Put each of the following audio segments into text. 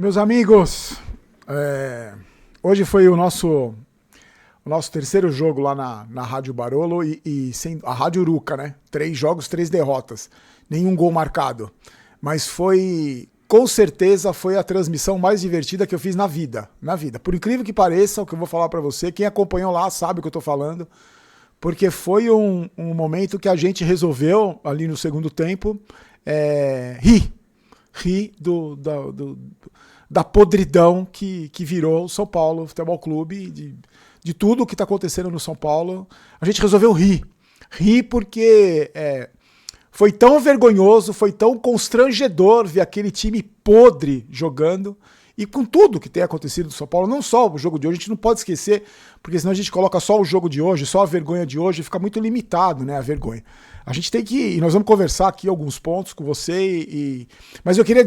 Meus amigos, hoje foi o nosso terceiro jogo lá na Rádio Barolo e a Rádio Uruca, né? 3 jogos, 3 derrotas. Nenhum gol marcado. Mas com certeza foi a transmissão mais divertida que eu fiz na vida. Por incrível que pareça, o que eu vou falar pra você, quem acompanhou lá sabe o que eu tô falando. Porque foi um momento que a gente resolveu, ali no segundo tempo, rir da podridão que virou o São Paulo Futebol Clube, de tudo o que está acontecendo no São Paulo. A gente resolveu rir porque foi tão vergonhoso, foi tão constrangedor ver aquele time podre jogando. E com tudo que tem acontecido no São Paulo, não só o jogo de hoje, a gente não pode esquecer, porque senão a gente coloca só o jogo de hoje, só a vergonha de hoje, fica muito limitado, né, a vergonha. A gente tem que, e nós vamos conversar aqui alguns pontos com você, mas eu queria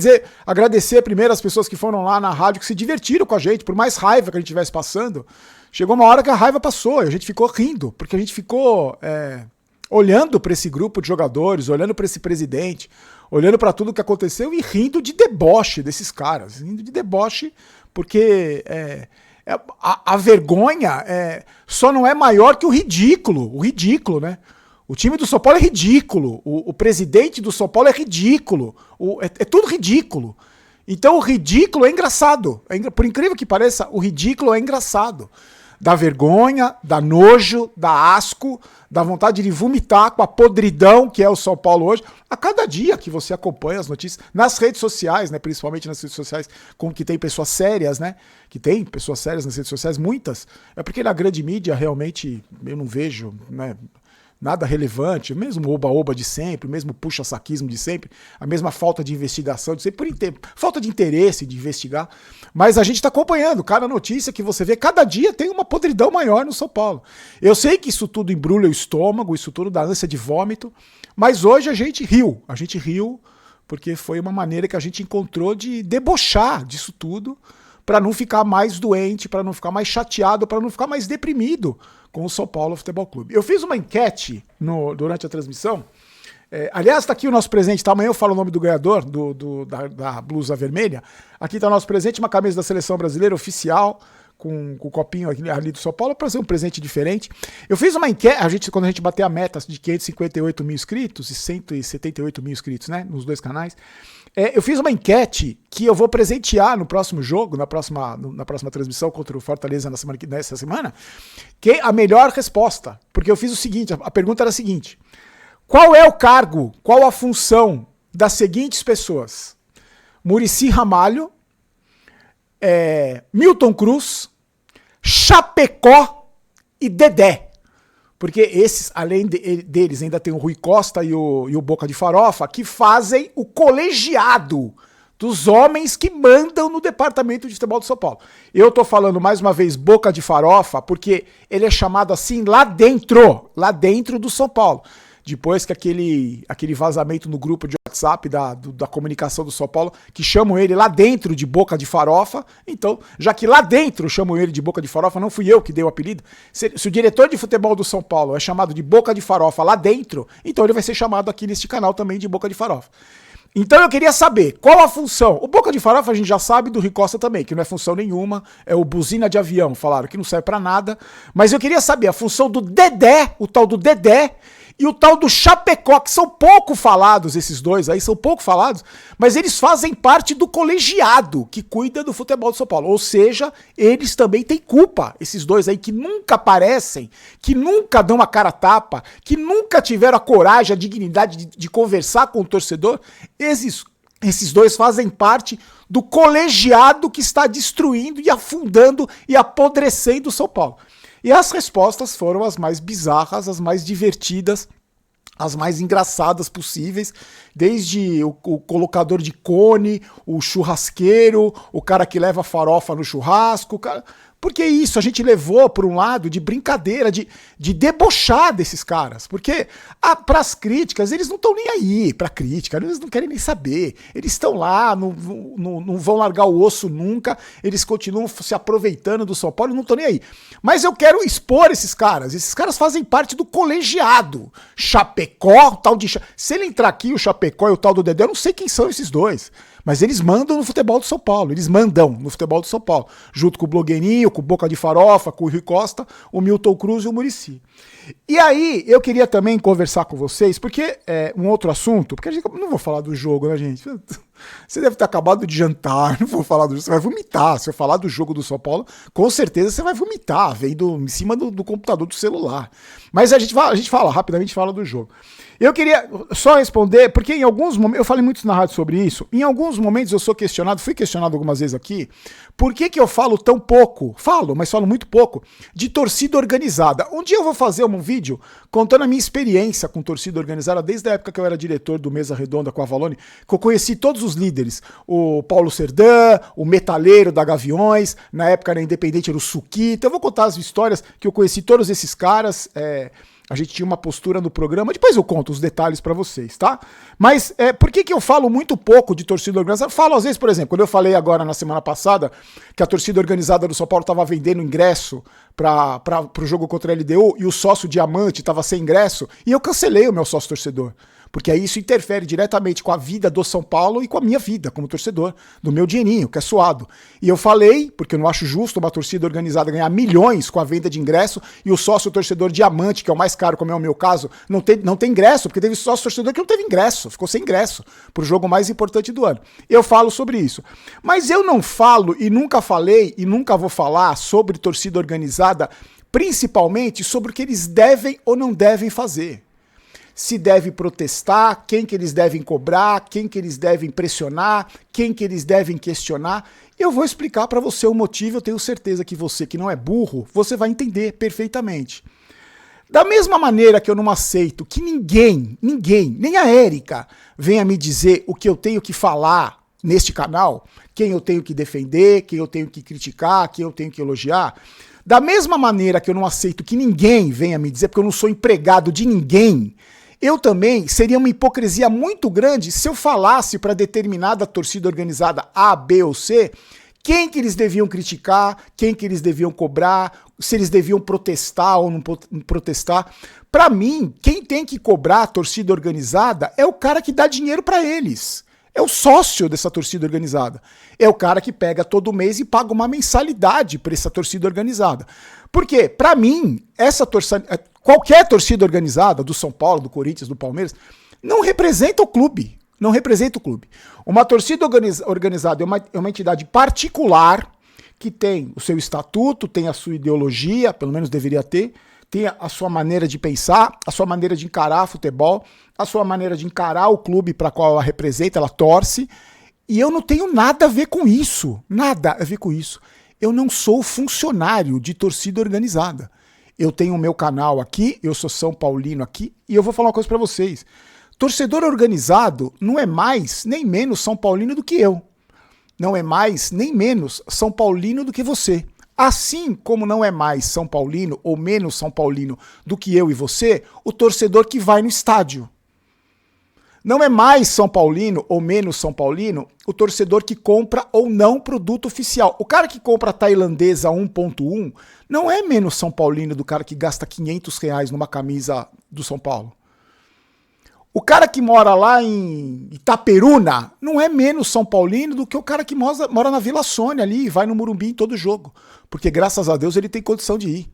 agradecer primeiro as pessoas que foram lá na rádio, que se divertiram com a gente, por mais raiva que a gente estivesse passando, chegou uma hora que a raiva passou, e a gente ficou rindo, porque a gente ficou olhando para esse grupo de jogadores, olhando para esse presidente, olhando para tudo que aconteceu e rindo de deboche desses caras. Rindo de deboche porque a vergonha só não é maior que o ridículo, né? O time do São Paulo é ridículo, o presidente do São Paulo é ridículo, é tudo ridículo. Então o ridículo é engraçado. Por incrível que pareça, o ridículo é engraçado. Dá vergonha, dá nojo, dá asco, dá vontade de vomitar com a podridão que é o São Paulo hoje. A cada dia que você acompanha as notícias, nas redes sociais, né, principalmente nas redes sociais, como que tem pessoas sérias, né? Que tem pessoas sérias nas redes sociais, muitas. É porque na grande mídia realmente eu não vejo, né, nada relevante, mesmo oba-oba de sempre, mesmo puxa-saquismo de sempre, a mesma falta de investigação de sempre, falta de interesse de investigar. Mas a gente está acompanhando cada notícia que você vê, cada dia tem uma podridão maior no São Paulo. Eu sei que isso tudo embrulha o estômago, isso tudo dá ânsia de vômito, mas hoje a gente riu porque foi uma maneira que a gente encontrou de debochar disso tudo, para não ficar mais doente, para não ficar mais chateado, para não ficar mais deprimido com o São Paulo Futebol Clube. Eu fiz uma enquete durante a transmissão. Aliás, está aqui o nosso presente, tá? Amanhã eu falo o nome do ganhador da blusa vermelha. Aqui está o nosso presente, uma camisa da Seleção Brasileira oficial, com o copinho ali do São Paulo, para ser um presente diferente. Eu fiz uma enquete, quando a gente bater a meta de 558 mil inscritos e 178 mil inscritos, né, nos 2 canais, eu fiz uma enquete que eu vou presentear no próximo jogo, na próxima transmissão contra o Fortaleza nessa semana, que é a melhor resposta. Porque eu fiz o seguinte, a pergunta era a seguinte: qual é o cargo, qual a função das seguintes pessoas? Muricy Ramalho, Milton Cruz, Chapecó e Dedé. Porque esses, além deles, ainda tem o Rui Costa e o Boca de Farofa, que fazem o colegiado dos homens que mandam no departamento de futebol do São Paulo. Eu tô falando mais uma vez Boca de Farofa porque ele é chamado assim lá dentro do São Paulo. Depois que aquele vazamento no grupo de WhatsApp da comunicação do São Paulo, que chamam ele lá dentro de Boca de Farofa, então, já que lá dentro chamam ele de Boca de Farofa, não fui eu que dei o apelido, se o diretor de futebol do São Paulo é chamado de Boca de Farofa lá dentro, então ele vai ser chamado aqui neste canal também de Boca de Farofa. Então eu queria saber qual a função. O Boca de Farofa a gente já sabe, do Rui Costa também, que não é função nenhuma, é o buzina de avião, falaram que não serve pra nada, mas eu queria saber a função do Dedé, o tal do Dedé, e o tal do Chapecó, que são pouco falados, esses dois aí, são pouco falados, mas eles fazem parte do colegiado que cuida do futebol do São Paulo. Ou seja, eles também têm culpa, esses dois aí que nunca aparecem, que nunca dão a cara a tapa, que nunca tiveram a coragem, a dignidade de conversar com o torcedor. Esses dois fazem parte do colegiado que está destruindo e afundando e apodrecendo o São Paulo. E as respostas foram as mais bizarras, as mais divertidas, as mais engraçadas possíveis, desde o colocador de cone, o churrasqueiro, o cara que leva farofa no churrasco, cara. Porque isso a gente levou por um lado de brincadeira, de debochar desses caras. Porque para as críticas, eles não estão nem aí para crítica, eles não querem nem saber. Eles estão lá, não vão largar o osso nunca, eles continuam se aproveitando do São Paulo e não estão nem aí. Mas eu quero expor esses caras fazem parte do colegiado. Chapecó, tal de... Se ele entrar aqui, o Chapecó e o tal do Dedé, eu não sei quem são esses dois. Mas eles mandam no futebol do São Paulo, eles mandam no futebol do São Paulo, junto com o Blogueirinho, com o Boca de Farofa, com o Rui Costa, o Milton Cruz e o Muricy. E aí, eu queria também conversar com vocês, porque um outro assunto, porque a gente não vou falar do jogo, né, gente? Você deve ter acabado de jantar, não vou falar do jogo, você vai vomitar. Se eu falar do jogo do São Paulo, com certeza você vai vomitar, vendo em cima do computador, do celular. Mas a gente fala, rapidamente fala do jogo. Eu queria só responder, porque em alguns momentos, eu falei muito na rádio sobre isso, em alguns momentos eu sou questionado, fui questionado algumas vezes aqui, por que eu falo tão pouco, mas falo muito pouco, de torcida organizada. Um dia eu vou fazer um vídeo contando a minha experiência com torcida organizada, desde a época que eu era diretor do Mesa Redonda com a Avalone, que eu conheci todos os líderes, o Paulo Serdã, o Metaleiro da Gaviões, na época era Independente, era o Suquita. Eu vou contar as histórias que eu conheci todos esses caras, a gente tinha uma postura no programa, depois eu conto os detalhes pra vocês, tá? Mas por que eu falo muito pouco de torcida organizada? Falo às vezes, por exemplo, quando eu falei agora na semana passada que a torcida organizada do São Paulo estava vendendo ingresso pro jogo contra a LDU e o sócio diamante estava sem ingresso, e eu cancelei o meu sócio torcedor. Porque aí isso interfere diretamente com a vida do São Paulo e com a minha vida como torcedor, do meu dinheirinho, que é suado. E eu falei, porque eu não acho justo uma torcida organizada ganhar milhões com a venda de ingresso e o sócio torcedor diamante, que é o mais caro, como é o meu caso, não tem ingresso, porque teve sócio torcedor que não teve ingresso, ficou sem ingresso pro jogo mais importante do ano. Eu falo sobre isso. Mas eu não falo e nunca falei e nunca vou falar sobre torcida organizada, principalmente sobre o que eles devem ou não devem fazer. Se deve protestar, quem que eles devem cobrar, quem que eles devem pressionar, quem que eles devem questionar. Eu vou explicar para você o motivo, eu tenho certeza que você que não é burro, você vai entender perfeitamente. Da mesma maneira que eu não aceito que ninguém, nem a Érica, venha me dizer o que eu tenho que falar neste canal, quem eu tenho que defender, quem eu tenho que criticar, quem eu tenho que elogiar, da mesma maneira que eu não aceito que ninguém venha me dizer, porque eu não sou empregado de ninguém, eu também seria uma hipocrisia muito grande se eu falasse para determinada torcida organizada A, B ou C quem que eles deviam criticar, quem que eles deviam cobrar, se eles deviam protestar ou não protestar. Para mim, quem tem que cobrar a torcida organizada é o cara que dá dinheiro para eles. É o sócio dessa torcida organizada. É o cara que pega todo mês e paga uma mensalidade para essa torcida organizada. Porque, para mim, qualquer torcida organizada do São Paulo, do Corinthians, do Palmeiras, não representa o clube. Não representa o clube. Uma torcida organizada é uma entidade particular que tem o seu estatuto, tem a sua ideologia, pelo menos deveria ter, tem a sua maneira de pensar, a sua maneira de encarar futebol, a sua maneira de encarar o clube para qual ela representa, ela torce, e eu não tenho nada a ver com isso, nada a ver com isso. Eu não sou funcionário de torcida organizada. Eu tenho o meu canal aqui, eu sou São Paulino aqui, e eu vou falar uma coisa para vocês. Torcedor organizado não é mais nem menos São Paulino do que eu. Não é mais nem menos São Paulino do que você. Assim como não é mais São Paulino ou menos São Paulino do que eu e você, o torcedor que vai no estádio. Não é mais São Paulino ou menos São Paulino o torcedor que compra ou não produto oficial. O cara que compra a tailandesa 1.1 não é menos São Paulino do cara que gasta R$500 numa camisa do São Paulo. O cara que mora lá em Itaperuna não é menos São Paulino do que o cara que mora na Vila Sônia ali e vai no Morumbi em todo jogo. Porque graças a Deus ele tem condição de ir.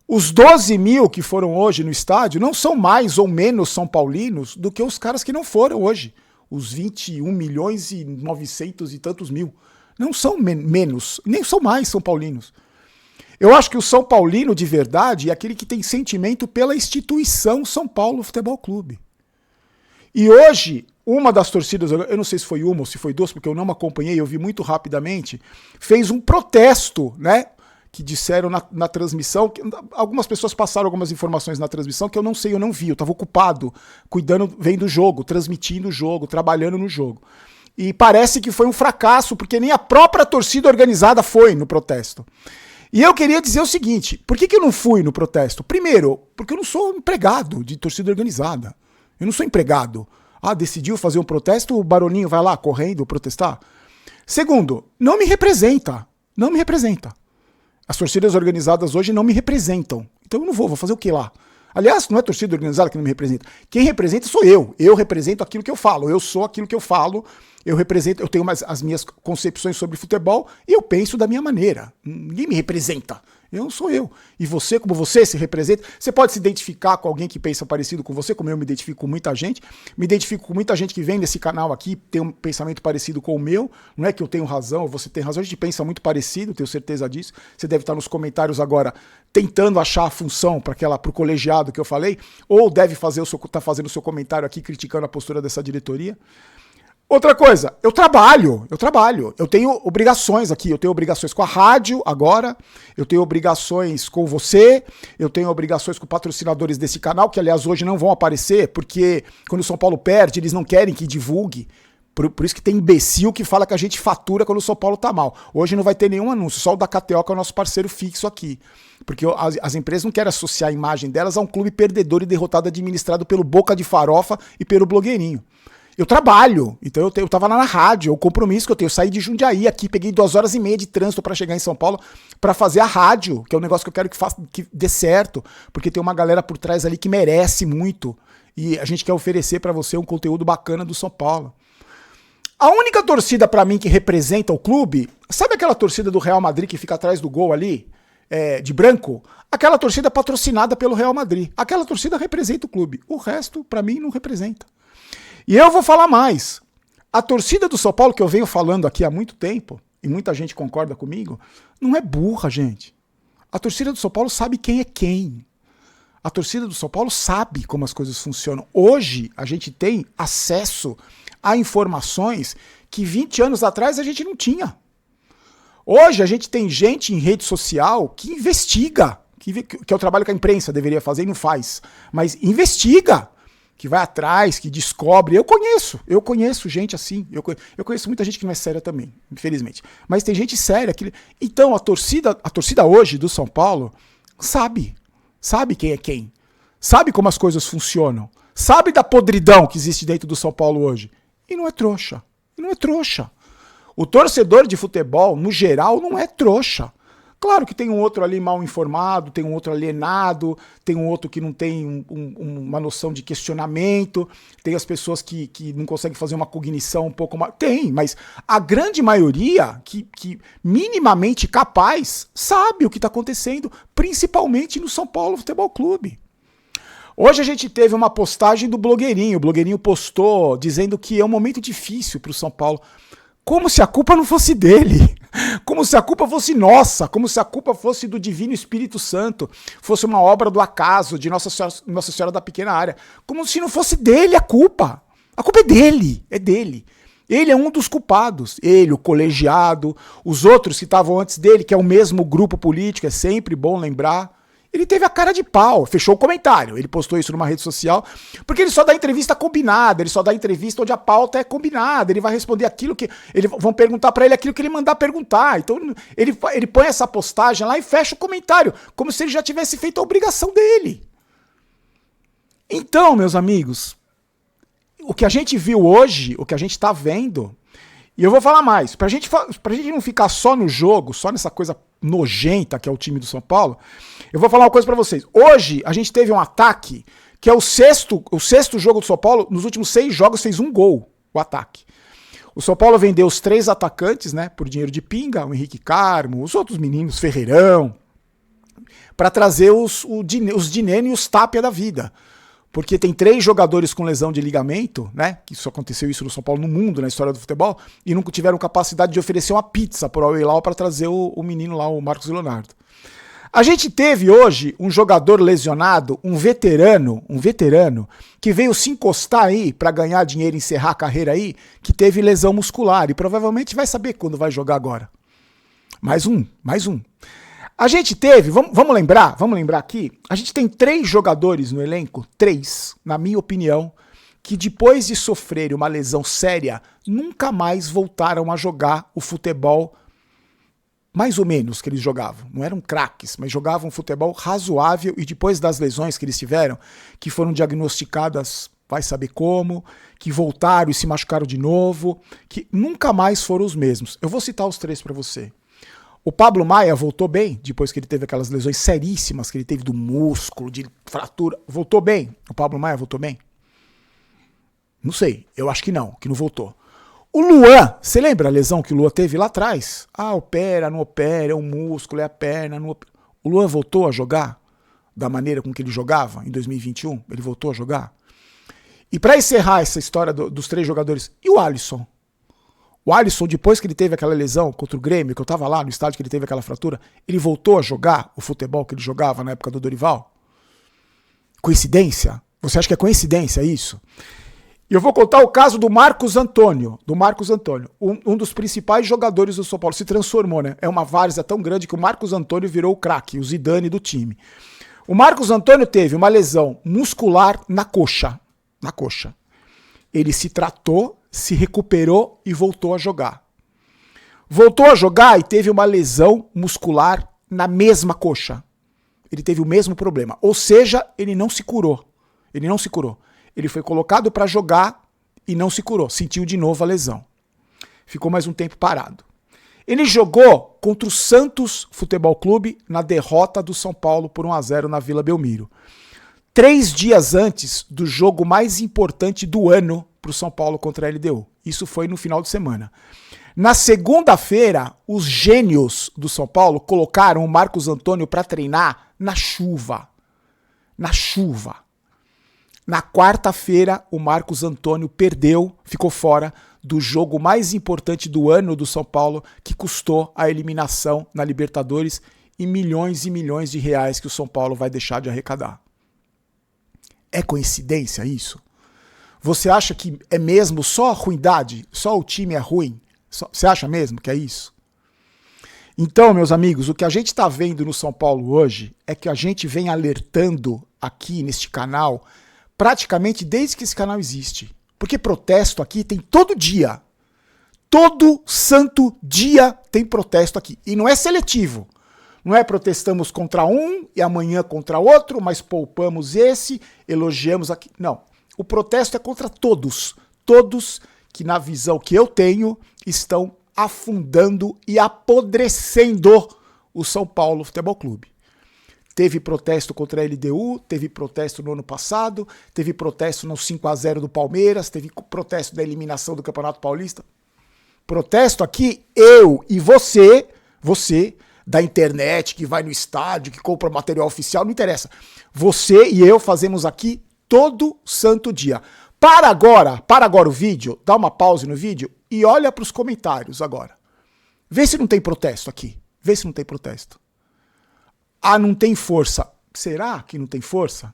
Os 12 mil que foram hoje no estádio não são mais ou menos São Paulinos do que os caras que não foram hoje. Os 21 milhões e 900 e tantos mil. Não são menos, nem são mais São Paulinos. Eu acho que o São Paulino de verdade é aquele que tem sentimento pela instituição São Paulo Futebol Clube. E hoje, uma das torcidas, eu não sei se foi uma ou se foi duas, porque eu não acompanhei, eu vi muito rapidamente, fez um protesto, né? Que disseram na transmissão, que algumas pessoas passaram algumas informações na transmissão que eu não sei, eu não vi, eu estava ocupado, vendo o jogo, transmitindo o jogo, trabalhando no jogo. E parece que foi um fracasso, porque nem a própria torcida organizada foi no protesto. E eu queria dizer o seguinte, por que eu não fui no protesto? Primeiro, porque eu não sou empregado de torcida organizada. Eu não sou empregado. Ah, decidiu fazer um protesto, o Baroninho vai lá correndo protestar? Segundo, não me representa. Não me representa. As torcidas organizadas hoje não me representam. Então eu não vou fazer o que lá? Aliás, não é torcida organizada que não me representa. Quem representa sou eu. Eu represento aquilo que eu falo. Eu sou aquilo que eu falo. Eu tenho as minhas concepções sobre futebol e eu penso da minha maneira. Ninguém me representa. Eu sou eu. E você, como você se representa, você pode se identificar com alguém que pensa parecido com você, como eu me identifico com muita gente. Me identifico com muita gente que vem nesse canal aqui, tem um pensamento parecido com o meu. Não é que eu tenho razão ou você tem razão, a gente pensa muito parecido, tenho certeza disso. Você deve estar nos comentários agora tentando achar a função para o colegiado que eu falei, ou deve tá fazendo o seu comentário aqui criticando a postura dessa diretoria. Outra coisa, eu trabalho, eu tenho obrigações aqui, eu tenho obrigações com a rádio agora, eu tenho obrigações com você, eu tenho obrigações com patrocinadores desse canal, que aliás hoje não vão aparecer, porque quando o São Paulo perde, eles não querem que divulgue, por isso que tem imbecil que fala que a gente fatura quando o São Paulo tá mal. Hoje não vai ter nenhum anúncio, só o da KTO, que é o nosso parceiro fixo aqui, porque as empresas não querem associar a imagem delas a um clube perdedor e derrotado administrado pelo Boca de Farofa e pelo blogueirinho. Eu trabalho, então eu tava lá na rádio, é o compromisso que eu tenho. Eu saí de Jundiaí aqui, peguei 2h30 de trânsito para chegar em São Paulo para fazer a rádio, que é um negócio que eu quero que dê certo, porque tem uma galera por trás ali que merece muito e a gente quer oferecer para você um conteúdo bacana do São Paulo. A única torcida para mim que representa o clube, sabe aquela torcida do Real Madrid que fica atrás do gol ali, de branco? Aquela torcida patrocinada pelo Real Madrid. Aquela torcida representa o clube. O resto, para mim, não representa. E eu vou falar mais. A torcida do São Paulo, que eu venho falando aqui há muito tempo, e muita gente concorda comigo, não é burra, gente. A torcida do São Paulo sabe quem é quem. A torcida do São Paulo sabe como as coisas funcionam. Hoje, a gente tem acesso a informações que 20 anos atrás a gente não tinha. Hoje, a gente tem gente em rede social que investiga, que é o trabalho que a imprensa deveria fazer e não faz, mas investiga, que vai atrás, que descobre. Eu conheço gente assim, eu conheço muita gente que não é séria também, infelizmente. Mas tem gente séria. Então a torcida hoje do São Paulo sabe quem é quem, sabe como as coisas funcionam, sabe da podridão que existe dentro do São Paulo hoje. E não é trouxa, O torcedor de futebol, no geral, não é trouxa. Claro que tem um outro ali mal informado, tem um outro alienado, tem um outro que não tem uma noção de questionamento, tem as pessoas que não conseguem fazer uma cognição um pouco mais... Tem, mas a grande maioria, que minimamente capaz, sabe o que está acontecendo, principalmente no São Paulo Futebol Clube. Hoje a gente teve uma postagem do blogueirinho. O blogueirinho postou dizendo que é um momento difícil para o São Paulo. Como se a culpa não fosse dele, como se a culpa fosse nossa, como se a culpa fosse do Divino Espírito Santo, fosse uma obra do acaso, de Nossa Senhora da Pequena Área, como se não fosse dele a culpa é dele, Ele é um dos culpados, ele, o colegiado, os outros que estavam antes dele, que é o mesmo grupo político, é sempre bom lembrar. Ele teve a cara de pau, fechou o comentário, ele postou isso numa rede social, porque ele só dá entrevista combinada, ele só dá entrevista onde a pauta é combinada, ele vai responder aquilo que... Vão perguntar pra ele aquilo que ele mandar perguntar, então ele põe essa postagem lá e fecha o comentário, como se ele já tivesse feito a obrigação dele. Então, meus amigos, o que a gente viu hoje, o que a gente tá vendo, e eu vou falar mais, pra gente não ficar só no jogo, só nessa coisa nojenta que é o time do São Paulo, eu vou falar uma coisa pra vocês. Hoje a gente teve um ataque que é o sexto jogo do São Paulo, nos últimos 6 jogos fez 1 gol, o ataque. O São Paulo vendeu os 3 atacantes, né, por dinheiro de pinga, o Henrique Carmo, os outros meninos, Ferreirão, pra trazer os Dineno e os Tapia da vida. Porque tem 3 jogadores com lesão de ligamento, né? Que isso aconteceu no São Paulo, no mundo, na história do futebol, e nunca tiveram capacidade de oferecer uma pizza pro Al-Hilal para trazer o menino lá, o Marcos Leonardo. A gente teve hoje um jogador lesionado, um veterano, que veio se encostar aí para ganhar dinheiro e encerrar a carreira aí, que teve lesão muscular e provavelmente vai saber quando vai jogar agora. Mais um. A gente teve, vamos lembrar aqui, a gente tem 3 jogadores no elenco, 3, na minha opinião, que depois de sofrer uma lesão séria, nunca mais voltaram a jogar o futebol mais ou menos que eles jogavam. Não eram craques, mas jogavam um futebol razoável e depois das lesões que eles tiveram, que foram diagnosticadas, vai saber como, que voltaram e se machucaram de novo, que nunca mais foram os mesmos. Eu vou citar os 3 para você. O Pablo Maia voltou bem, depois que ele teve aquelas lesões seríssimas que ele teve do músculo, de fratura. Voltou bem? O Pablo Maia voltou bem? Não sei, eu acho que não voltou. O Luan, você lembra a lesão que o Luan teve lá atrás? Ah, opera, não opera, é o músculo, é a perna. Não opera. O Luan voltou a jogar da maneira com que ele jogava em 2021? Ele voltou a jogar? E para encerrar essa história dos 3 jogadores, e o Alisson? O Alisson, depois que ele teve aquela lesão contra o Grêmio, que eu tava lá no estádio que ele teve aquela fratura, ele voltou a jogar o futebol que ele jogava na época do Dorival? Coincidência? Você acha que é coincidência isso? E eu vou contar o caso do Marcos Antônio. Um dos principais jogadores do São Paulo. Se transformou, né? É uma várzea tão grande que o Marcos Antônio virou o craque, o Zidane do time. O Marcos Antônio teve uma lesão muscular na coxa. Na coxa. Ele se tratou, se recuperou e voltou a jogar. Voltou a jogar e teve uma lesão muscular na mesma coxa. Ele teve o mesmo problema. Ou seja, ele não se curou. Ele foi colocado para jogar e não se curou. Sentiu de novo a lesão. Ficou mais um tempo parado. Ele jogou contra o Santos Futebol Clube na derrota do São Paulo por 1-0 na Vila Belmiro. 3 dias antes do jogo mais importante do ano para o São Paulo contra a LDU. Isso foi no final de semana. Na segunda-feira, os gênios do São Paulo colocaram o Marcos Antônio para treinar na chuva. Na chuva. Na quarta-feira, o Marcos Antônio ficou fora do jogo mais importante do ano do São Paulo, que custou a eliminação na Libertadores e milhões de reais que o São Paulo vai deixar de arrecadar. É coincidência isso? Você acha que é mesmo só ruindade? Só o time é ruim? Você acha mesmo que é isso? Então, meus amigos, o que a gente está vendo no São Paulo hoje é que a gente vem alertando aqui neste canal praticamente desde que esse canal existe. Porque protesto aqui tem todo dia. Todo santo dia tem protesto aqui. E não é seletivo. Não é protestamos contra um e amanhã contra outro, mas poupamos esse, elogiamos aqui. Não. O protesto é contra todos. Todos que, na visão que eu tenho, estão afundando e apodrecendo o São Paulo Futebol Clube. Teve protesto contra a LDU, teve protesto no ano passado, teve protesto no 5-0 do Palmeiras, teve protesto da eliminação do Campeonato Paulista. Protesto aqui, eu e você da internet, que vai no estádio, que compra material oficial, não interessa. Você e eu fazemos aqui todo santo dia. Para agora o vídeo, dá uma pausa no vídeo e olha para os comentários agora. Vê se não tem protesto aqui. Vê se não tem protesto. Ah, não tem força. Será que não tem força?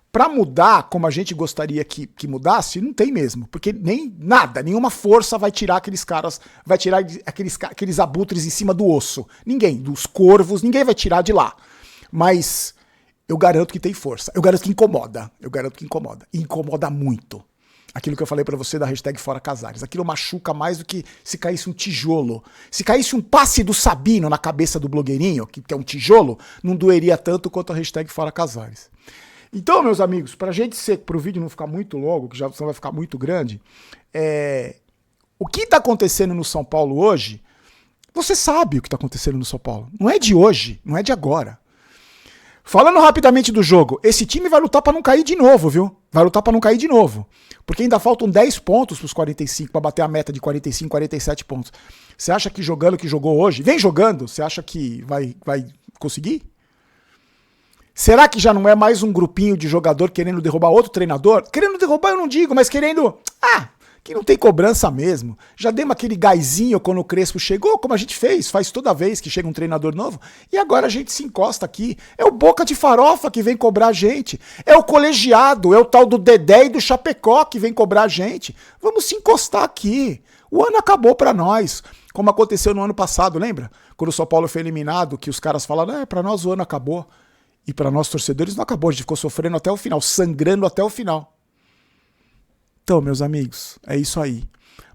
Para mudar como a gente gostaria que mudasse, não tem mesmo. Porque nenhuma força vai tirar aqueles caras, vai tirar aqueles abutres em cima do osso. Ninguém, dos corvos, ninguém vai tirar de lá. Mas eu garanto que tem força. Eu garanto que incomoda. E incomoda muito. Aquilo que eu falei pra você da hashtag Fora Casares. Aquilo machuca mais do que se caísse um tijolo. Se caísse um passe do Sabino na cabeça do blogueirinho, que é um tijolo, não doeria tanto quanto a hashtag Fora Casares. Então, meus amigos, pro vídeo não ficar muito longo, que já senão vai ficar muito grande, o que tá acontecendo no São Paulo hoje, você sabe o que tá acontecendo no São Paulo. Não é de hoje, não é de agora. Falando rapidamente do jogo, esse time vai lutar pra não cair de novo, viu? Vai lutar pra não cair de novo. Porque ainda faltam 10 pontos pros 45, pra bater a meta de 45, 47 pontos. Você acha que jogando o que jogou hoje, vem jogando, você acha que vai conseguir? Será que já não é mais um grupinho de jogador querendo derrubar outro treinador? Querendo derrubar eu não digo, mas querendo... que não tem cobrança mesmo. Já demos aquele gásinho quando o Crespo chegou, como a gente faz toda vez que chega um treinador novo, e agora a gente se encosta aqui. É o Boca de Farofa que vem cobrar a gente. É o colegiado, é o tal do Dedé e do Chapecó que vem cobrar a gente. Vamos se encostar aqui. O ano acabou pra nós, como aconteceu no ano passado, lembra? Quando o São Paulo foi eliminado, que os caras falaram, pra nós o ano acabou. E pra nós torcedores não acabou, a gente ficou sofrendo até o final, sangrando até o final. Então, meus amigos, é isso aí.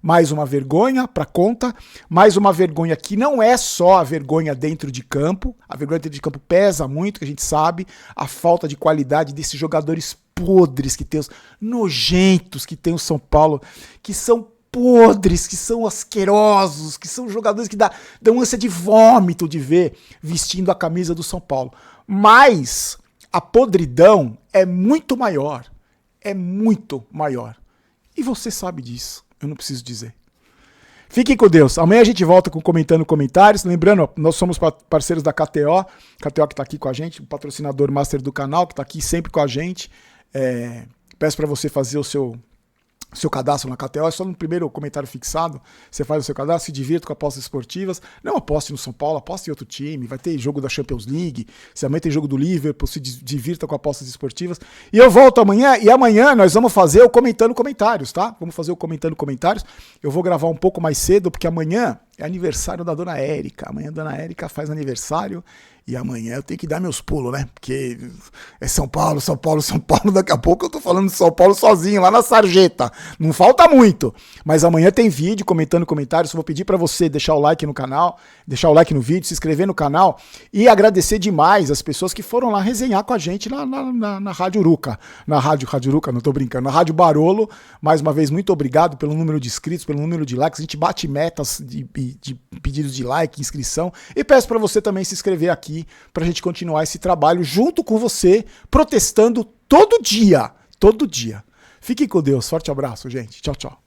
Mais uma vergonha para conta, mais uma vergonha que não é só a vergonha dentro de campo. A vergonha dentro de campo pesa muito, que a gente sabe, a falta de qualidade desses jogadores podres que tem, os nojentos que tem o São Paulo, que são podres, que são asquerosos, que são jogadores que dão ânsia de vômito de ver vestindo a camisa do São Paulo. Mas a podridão é muito maior. É muito maior. E você sabe disso. Eu não preciso dizer. Fiquem com Deus. Amanhã a gente volta com Comentando Comentários. Lembrando, nós somos parceiros da KTO. KTO que está aqui com a gente, o patrocinador master do canal, que está aqui sempre com a gente. Peço para você fazer o seu cadastro na KTO, é só no primeiro comentário fixado, você faz o seu cadastro, se divirta com apostas esportivas, não aposte no São Paulo, aposte em outro time, vai ter jogo da Champions League, se amanhã tem jogo do Liverpool, se divirta com apostas esportivas, e eu volto amanhã, e amanhã nós vamos fazer o Comentando Comentários, tá? Vamos fazer o Comentando Comentários, eu vou gravar um pouco mais cedo, porque amanhã é aniversário da Dona Érica, amanhã a Dona Érica faz aniversário, e amanhã eu tenho que dar meus pulos, né? Porque é São Paulo, São Paulo, São Paulo. Daqui a pouco eu tô falando de São Paulo sozinho, lá na sarjeta. Não falta muito. Mas amanhã tem vídeo, Comentando Comentários. Eu vou pedir pra você deixar o like no canal, deixar o like no vídeo, se inscrever no canal e agradecer demais as pessoas que foram lá resenhar com a gente na Rádio Uruca. Na Rádio Uruca, não tô brincando. Na Rádio Barolo. Mais uma vez, muito obrigado pelo número de inscritos, pelo número de likes. A gente bate metas de pedidos de like, inscrição. E peço pra você também se inscrever aqui para a gente continuar esse trabalho junto com você, protestando todo dia. Todo dia. Fiquem com Deus. Forte abraço, gente. Tchau, tchau.